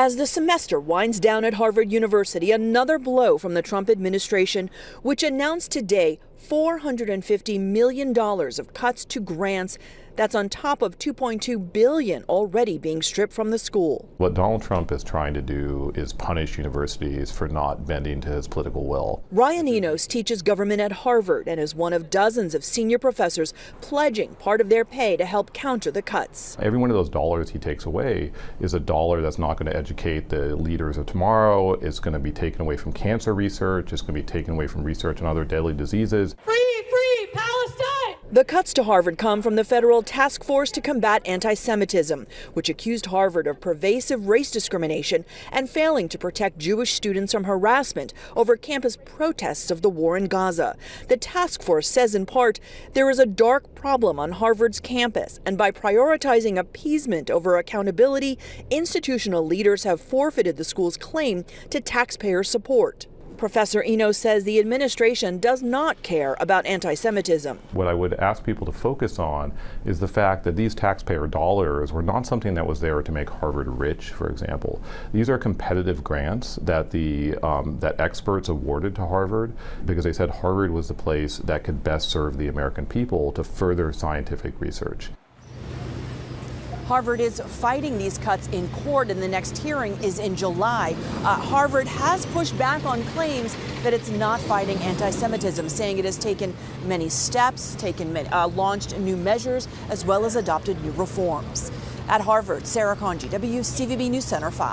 As the semester winds down at Harvard University, another blow from the Trump administration, which announced today $450 million of cuts to grants. That's on top of $2.2 billion already being stripped from the school. What Donald Trump is trying to do is punish universities for not bending to his political will. Ryan Enos teaches government at Harvard and is one of dozens of senior professors pledging part of their pay to help counter the cuts. Every one of those dollars he takes away is a dollar that's not going to educate the leaders of tomorrow. It's going to be taken away from cancer research. It's going to be taken away from research on other deadly diseases. Free Palestine! The cuts to Harvard come from the Federal Task Force to Combat Anti-Semitism, which accused Harvard of pervasive race discrimination and failing to protect Jewish students from harassment over campus protests of the war in Gaza. The task force says in part, there is a dark problem on Harvard's campus, and by prioritizing appeasement over accountability, institutional leaders have forfeited the school's claim to taxpayer support. Professor Enos says the administration does not care about anti-Semitism. What I would ask people to focus on is the fact that these taxpayer dollars were not something that was there to make Harvard rich, for example. These are competitive grants that that experts awarded to Harvard because they said Harvard was the place that could best serve the American people to further scientific research. Harvard is fighting these cuts in court, and the next hearing is in July. Harvard has pushed back on claims that it's not fighting anti-Semitism, saying it has taken many steps, launched new measures, as well as adopted new reforms. At Harvard, Sarah Conji, WCVB News Center 5.